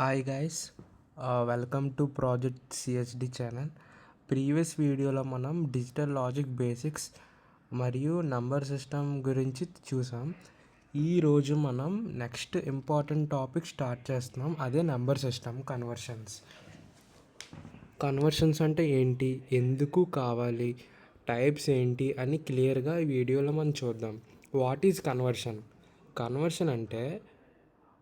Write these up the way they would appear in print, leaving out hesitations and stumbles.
Hi guys, welcome to project CHD channel. Previous వీడియోలో మనం digital logic basics మరియు number system గురించి చూసాం. ఈరోజు మనం నెక్స్ట్ ఇంపార్టెంట్ టాపిక్ స్టార్ట్ చేస్తున్నాం, అదే నంబర్ సిస్టమ్ కన్వర్షన్స్. కన్వర్షన్స్ అంటే ఏంటి, ఎందుకు కావాలి, టైప్స్ ఏంటి అని క్లియర్గా ఈ వీడియోలో మనం చూద్దాం. What is conversion? కన్వర్షన్ అంటే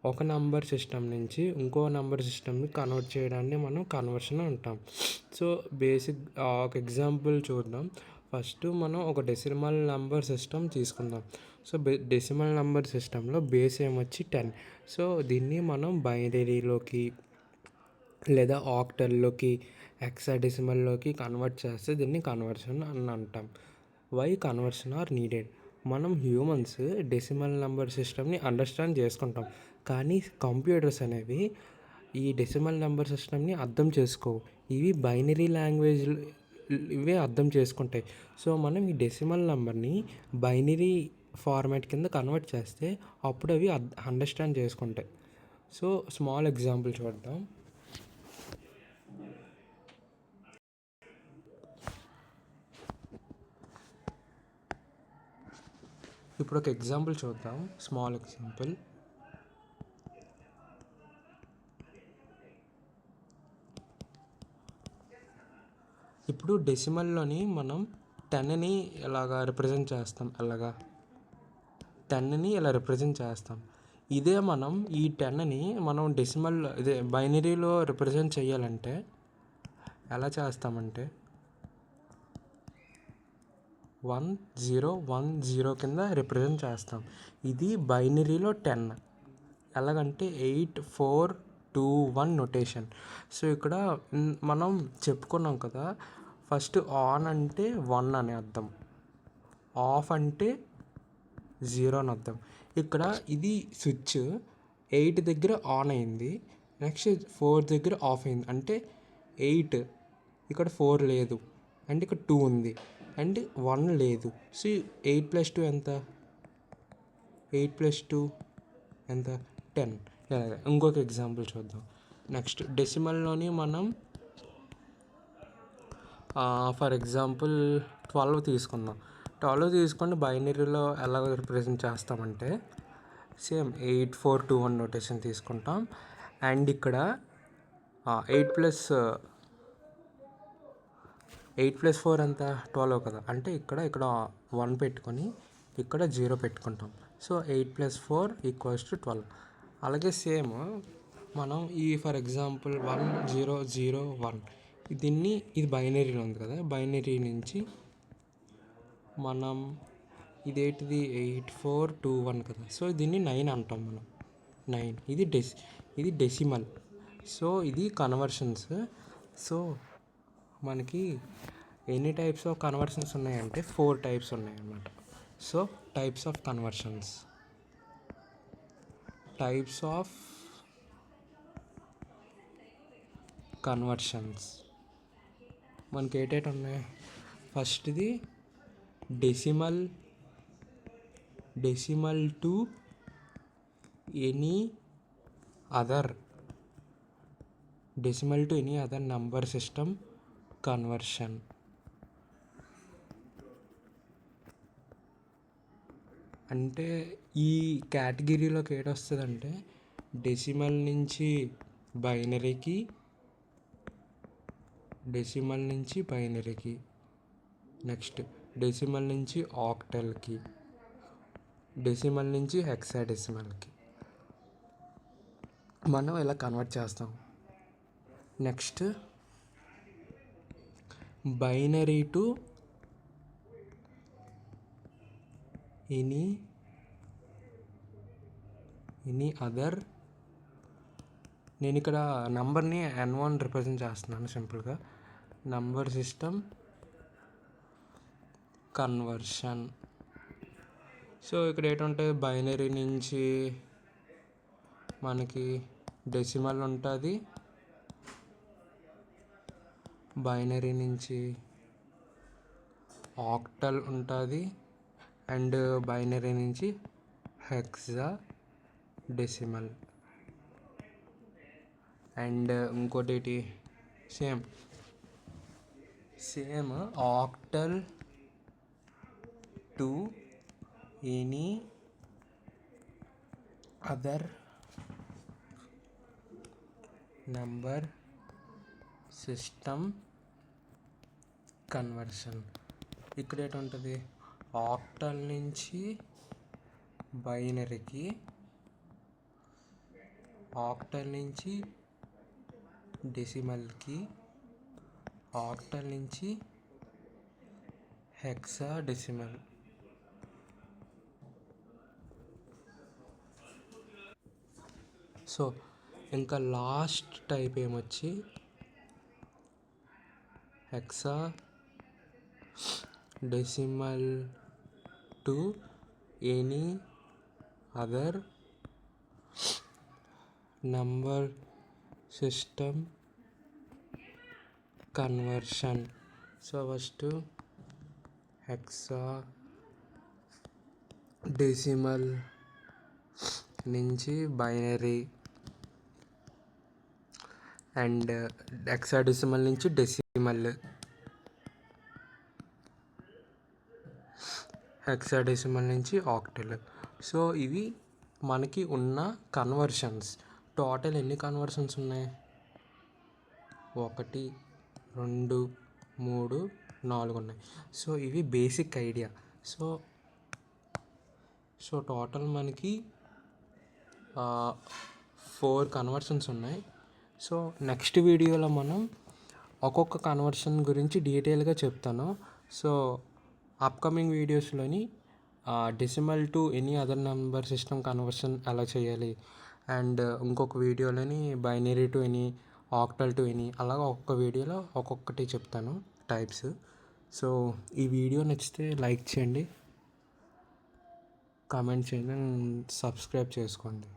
ఒక నంబర్ సిస్టమ్ నుంచి ఇంకో నంబర్ సిస్టమ్ని కన్వర్ట్ చేయడాన్ని మనం కన్వర్షన్ అంటాం. సో బేసిక్ ఒక ఎగ్జాంపుల్ చూద్దాం. ఫస్ట్ మనం ఒక డెసిమల్ నంబర్ సిస్టమ్ తీసుకుందాం. సో డెసిమల్ నంబర్ సిస్టంలో బేస్ ఏమొచ్చి 10. సో దీన్ని మనం బైనరీలోకి లేదా ఆక్టల్లోకి హెక్సాడెసిమల్లోకి కన్వర్ట్ చేస్తే దీన్ని కన్వర్షన్ అని అంటాం. Why conversion are needed? మనం హ్యూమన్స్ డెసిమల్ నెంబర్ సిస్టమ్ని అండర్స్టాండ్ చేసుకుంటాం, కానీ కంప్యూటర్స్ అనేవి ఈ డెసిమల్ నెంబర్ సిస్టమ్ని అర్థం చేసుకోవు. ఇవి బైనరీ లాంగ్వేజ్ ఇవే అర్థం చేసుకుంటాయి. సో మనం ఈ డెసిమల్ నెంబర్ని బైనరీ ఫార్మాట్ కింద కన్వర్ట్ చేస్తే అప్పుడు అవి అండర్స్టాండ్ చేసుకుంటాయి. సో స్మాల్ ఎగ్జాంపుల్ చూద్దాం. ఇప్పుడు ఒక ఎగ్జాంపుల్ చూద్దాం, స్మాల్ ఎగ్జాంపుల్. ఇప్పుడు డెసిమల్లోని మనం 10ని ఎలాగా రిప్రజెంట్ చేస్తాం, ఎలాగా 10ని ఇలా రిప్రజెంట్ చేస్తాం. ఇదే మనం ఈ 10ని మనం డెసిమల్ ఇదే బైనరీలో రిప్రజెంట్ చేయాలంటే ఎలా చేస్తామంటే 1010 కింద రిప్రజెంట్ చేస్తాం. ఇది బైనరీలో 10 ఎలాగంటే 8421 నొటేషన్. సో ఇక్కడ మనం చెప్పుకున్నాం కదా, ఫస్ట్ ఆన్ అంటే 1 అని అర్థం, ఆఫ్ అంటే 0 అని అర్థం. ఇక్కడ ఇది స్విచ్ 8 దగ్గర ఆన్ అయింది, నెక్స్ట్ 4 దగ్గర ఆఫ్ అయింది, అంటే 8 ఇక్కడ 4 లేదు, అండ్ ఇక్కడ 2 ఉంది, అండ్ 1 లేదు. సో 8 + 2 ఎంత? 8 + 2 ఎంత? 10. ఇంకొక ఎగ్జాంపుల్ చూద్దాం. నెక్స్ట్ డెసిమల్లోని మనం ఫర్ ఎగ్జాంపుల్ 12 తీసుకుందాం. 12 తీసుకొని బైనరీలో ఎలా రిప్రజెంట్ చేస్తామంటే సేమ్ 8421 నోటేషన్ తీసుకుంటాం. అండ్ ఇక్కడ 8 + 4 ఎంత? 12 కదా, అంటే ఇక్కడ 1 పెట్టుకొని ఇక్కడ 0 పెట్టుకుంటాం. సో 8 + 4 = 12. అలాగే సేమ్ మనం ఈ ఫర్ ఎగ్జాంపుల్ 1001 దీన్ని, ఇది బైనరీలో ఉంది కదా, బైనరీ నుంచి మనం ఇదేంటిది 8421 కదా, సో దీన్ని 9 అంటాం మనం. 9 ఇది డెసిమల్. సో ఇది కన్వర్షన్స్. సో మనకి ఎన్ని టైప్స్ ఆఫ్ కన్వర్షన్స్ ఉన్నాయంటే 4 టైప్స్ ఉన్నాయన్నమాట. సో టైప్స్ ఆఫ్ కన్వర్షన్స్ మనకి ఏటేటి ఉన్నాయి? ఫస్ట్ది decimal to any other number system conversion. అంటే ఈ కేటగిరీలోకి ఏటొస్తుందంటే డెసిమల్ నుంచి బైనరీకి, నెక్స్ట్ డెసిమల్ నుంచి ఆక్టల్కి, డెసిమల్ నుంచి హెక్సాడెసిమల్కి మనం ఇలా కన్వర్ట్ చేస్తాం. Next binary to any other. నేను ఇక్కడ నంబర్ని N1 రిప్రజెంట్ చేస్తున్నాను సింపుల్గా. Number system conversion. సో ఇక్కడ ఏంటంటే బైనరీ నుంచి మనకి డెసిమల్ ఉంటుంది, బైనరీ నుంచి ఆక్టల్ ఉంటుంది, అండ్ బైనరీ నుంచి హెక్సాడెసిమల్. అండ్ ఇంకోటి same octal to any other number system conversion. ఇక్కడ ఏంటుంటుంది, ఆక్టల్ నుంచి బైనరీకి, ఆక్టల్ నుంచి డెసిమల్కి, ఆక్టల్ నుంచి హెక్సాడెసిమల్. సో ఇంకా లాస్ట్ టైప్ ఏమొచ్చి hexadecimal to any other number system conversion. So first hexadecimal నుంచి బైనరీ అండ్ హెక్సాడెసిమల్ నుంచి డెసిమల్, హెక్సాడెసిమల్ నుంచి ఆక్టల్. సో ఇవి మనకి ఉన్న కన్వర్షన్స్. టోటల్ ఎన్ని కన్వర్షన్స్ ఉన్నాయి? 1 2 3 4 ఉన్నాయి. సో ఇవి బేసిక్ ఐడియా. సో టోటల్ మనకి 4 కన్వర్షన్స్ ఉన్నాయి. సో నెక్స్ట్ వీడియోలో మనం ఒక్కొక్క కన్వర్షన్ గురించి డీటెయిల్గా చెప్తాను. సో అప్కమింగ్ వీడియోస్లోని decimal to any other number system conversion ఎలా చేయాలి, అండ్ ఇంకొక వీడియోలోని binary to any, octal to any, అలాగా ఒక్కొక్క వీడియోలో ఒక్కొక్కటి చెప్తాను టైప్స్. సో ఈ వీడియో నచ్చితే లైక్ చేయండి, కామెంట్ చేయండి, సబ్స్క్రైబ్ చేసుకోండి.